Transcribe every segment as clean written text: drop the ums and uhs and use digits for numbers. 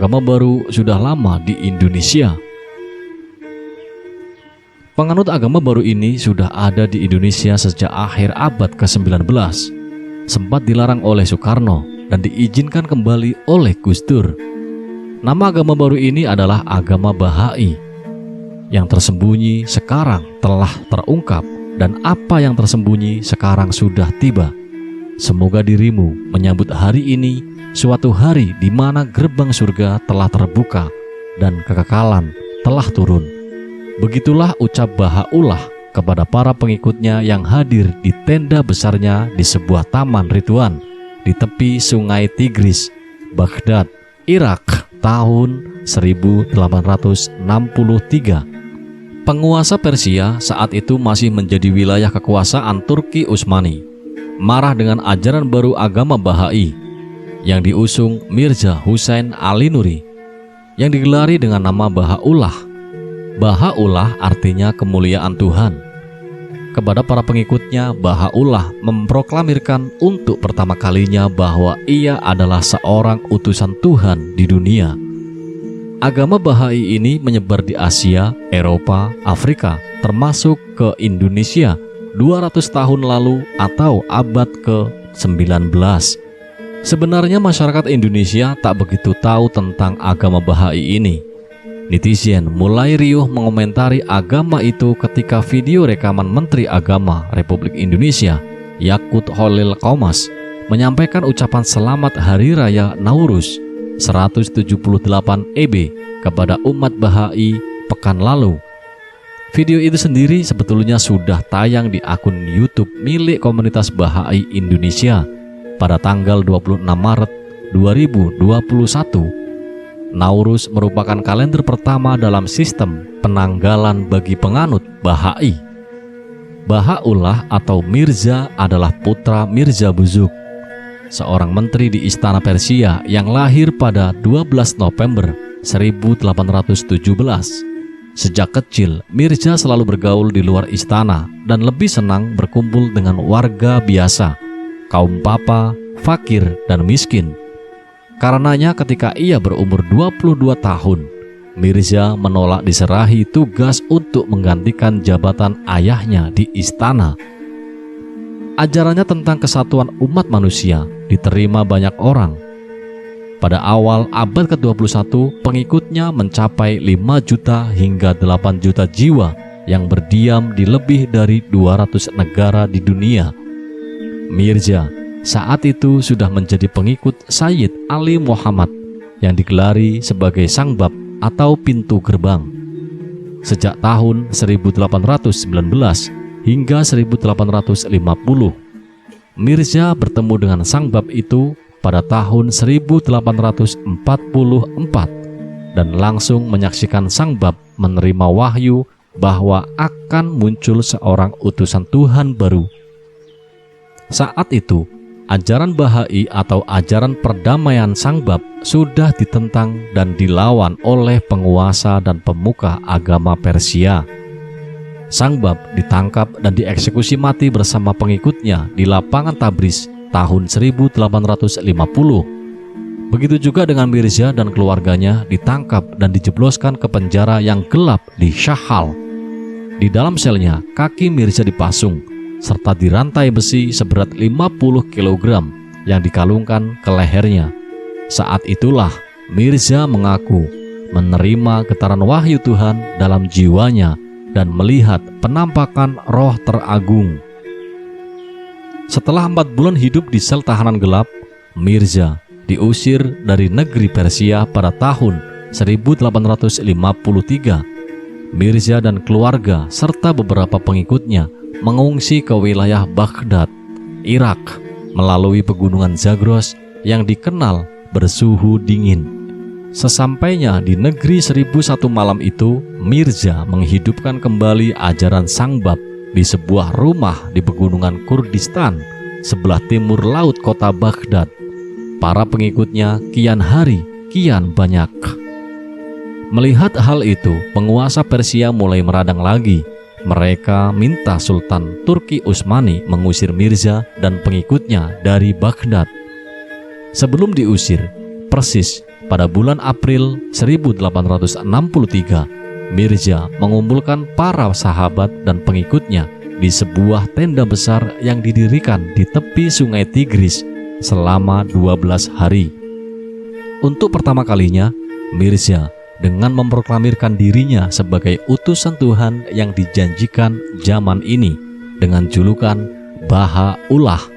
agama baru sudah lama di Indonesia. Penganut agama baru ini sudah ada di Indonesia sejak akhir abad ke-19. Sempat dilarang oleh Soekarno dan diizinkan kembali oleh Gus Dur. Nama agama baru ini adalah agama Bahai. Yang tersembunyi sekarang telah terungkap, dan apa yang tersembunyi sekarang sudah tiba. Semoga dirimu menyambut hari ini suatu hari di mana gerbang surga telah terbuka dan kekekalan telah turun. Begitulah ucap Bahaullah kepada para pengikutnya yang hadir di tenda besarnya di sebuah taman Ridwan di tepi sungai Tigris, Baghdad, Irak tahun 1863. Penguasa Persia saat itu masih menjadi wilayah kekuasaan Turki Utsmani, marah dengan ajaran baru agama Bahai yang diusung Mirza Husain Ali Nuri yang digelari dengan nama Bahaullah. Bahaullah artinya kemuliaan Tuhan. Kepada para pengikutnya, Bahaullah memproklamirkan untuk pertama kalinya bahwa ia adalah seorang utusan Tuhan di dunia. Agama Bahai ini menyebar di Asia, Eropa, Afrika, termasuk ke Indonesia 200 tahun lalu atau abad ke-19. Sebenarnya masyarakat Indonesia tak begitu tahu tentang agama Bahai ini. Netizen mulai riuh mengomentari agama itu ketika video rekaman Menteri Agama Republik Indonesia, Yakut Khalil Qomas, menyampaikan ucapan selamat Hari Raya Nauruz 178 EB kepada umat Bahai pekan lalu. Video itu sendiri sebetulnya sudah tayang di akun YouTube milik komunitas Bahai Indonesia pada tanggal 26 Maret 2021. Nauruz merupakan kalender pertama dalam sistem penanggalan bagi penganut Bahai. Bahaullah atau Mirza adalah putra Mirza Buzuk, seorang menteri di Istana Persia yang lahir pada 12 November 1817. Sejak kecil, Mirza selalu bergaul di luar istana dan lebih senang berkumpul dengan warga biasa, kaum papa, fakir, dan miskin. Karenanya ketika ia berumur 22 tahun, Mirza menolak diserahi tugas untuk menggantikan jabatan ayahnya di istana. Ajarannya tentang kesatuan umat manusia diterima banyak orang. Pada awal abad ke-21, pengikutnya mencapai 5 juta hingga 8 juta jiwa yang berdiam di lebih dari 200 negara di dunia. Mirza saat itu sudah menjadi pengikut Sayyid Ali Muhammad yang digelari sebagai Sangbab atau pintu gerbang. Sejak tahun 1819 hingga 1850, Mirza bertemu dengan Sangbab itu pada tahun 1844 dan langsung menyaksikan Sangbab menerima wahyu bahwa akan muncul seorang utusan Tuhan baru. Saat itu, ajaran Bahai atau ajaran perdamaian Sangbab sudah ditentang dan dilawan oleh penguasa dan pemuka agama Persia. Sangbab ditangkap dan dieksekusi mati bersama pengikutnya di lapangan Tabriz tahun 1850. Begitu juga dengan Mirza dan keluarganya ditangkap dan dijebloskan ke penjara yang gelap di Syahal. Di dalam selnya, kaki Mirza dipasung serta dirantai besi seberat 50 kg yang dikalungkan ke lehernya. Saat itulah Mirza mengaku menerima getaran wahyu Tuhan dalam jiwanya dan melihat penampakan roh teragung. Setelah 4 bulan hidup di sel tahanan gelap, Mirza diusir dari negeri Persia pada tahun 1853. Mirza dan keluarga serta beberapa pengikutnya mengungsi ke wilayah Baghdad, Irak, melalui pegunungan Zagros yang dikenal bersuhu dingin. Sesampainya di negeri 1001 malam itu, Mirza menghidupkan kembali ajaran Sangbab di sebuah rumah di pegunungan Kurdistan, sebelah timur laut kota Baghdad. Para pengikutnya kian hari kian banyak. Melihat hal itu, penguasa Persia mulai meradang lagi. Mereka minta Sultan Turki Utsmani mengusir Mirza dan pengikutnya dari Baghdad. Sebelum diusir, persis pada bulan April 1863, Mirza mengumpulkan para sahabat dan pengikutnya di sebuah tenda besar yang didirikan di tepi sungai Tigris selama 12 hari. Untuk pertama kalinya, Mirza dengan memproklamirkan dirinya sebagai utusan Tuhan yang dijanjikan zaman ini dengan julukan Baha'u'llah.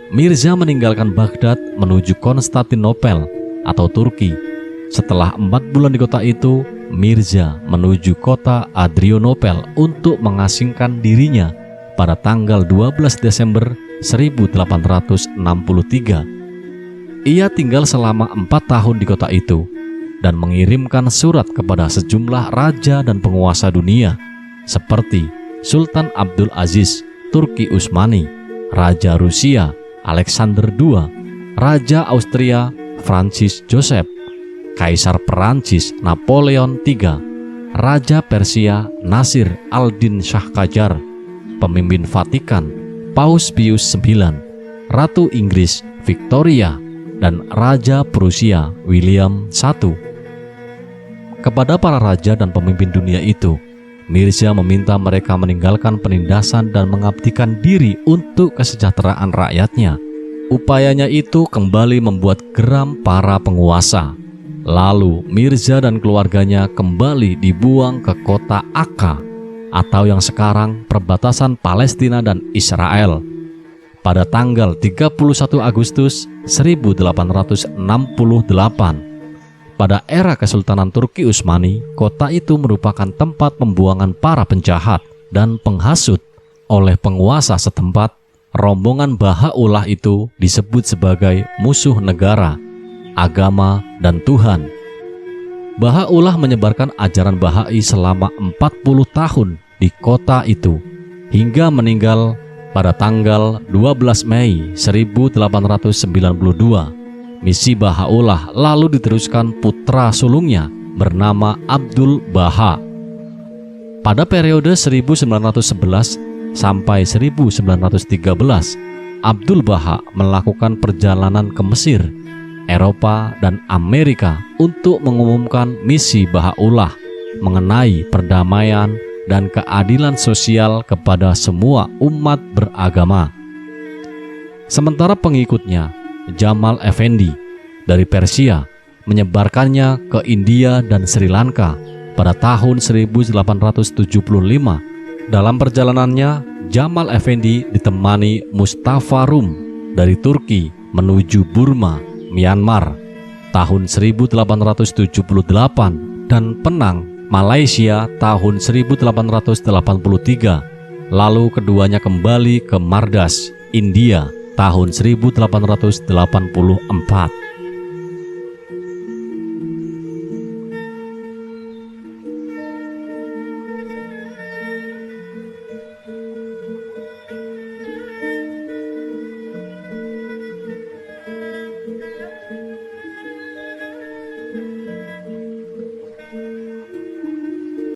Mirza meninggalkan Baghdad menuju Konstantinopel atau Turki. Setelah 4 bulan di kota itu, Mirza menuju kota Adrianopel untuk mengasingkan dirinya pada tanggal 12 Desember 1863. Ia tinggal selama 4 tahun di kota itu dan mengirimkan surat kepada sejumlah raja dan penguasa dunia seperti Sultan Abdul Aziz Turki Utsmani, Raja Rusia Alexander II, Raja Austria Francis Joseph, Kaisar Perancis Napoleon III, Raja Persia Nasir al-Din Shah Qajar, pemimpin Vatikan Paus Pius IX, Ratu Inggris Victoria, dan Raja Prusia William I. Kepada para raja dan pemimpin dunia itu, Mirza meminta mereka meninggalkan penindasan dan mengabdikan diri untuk kesejahteraan rakyatnya. Upayanya itu kembali membuat geram para penguasa. Lalu Mirza dan keluarganya kembali dibuang ke kota Akka, atau yang sekarang perbatasan Palestina dan Israel, pada tanggal 31 Agustus 1868. Pada era Kesultanan Turki Utsmani, kota itu merupakan tempat pembuangan para penjahat dan penghasut. Oleh penguasa setempat, rombongan Baha'u'llah itu disebut sebagai musuh negara, agama, dan Tuhan. Baha'u'llah menyebarkan ajaran Baha'i selama 40 tahun di kota itu, hingga meninggal pada tanggal 12 Mei 1892. Misi Baha'u'llah lalu diteruskan putra sulungnya bernama Abdul Baha. Pada periode 1911 sampai 1913, Abdul Baha melakukan perjalanan ke Mesir, Eropa, dan Amerika untuk mengumumkan misi Baha'u'llah mengenai perdamaian dan keadilan sosial kepada semua umat beragama. Sementara pengikutnya, Jamal Effendi dari Persia, menyebarkannya ke India dan Sri Lanka pada tahun 1875. Dalam perjalanannya, Jamal Effendi ditemani Mustafa Rum dari Turki menuju Burma, Myanmar tahun 1878 dan Penang, Malaysia tahun 1883. Lalu keduanya kembali ke Mardas, India tahun 1884.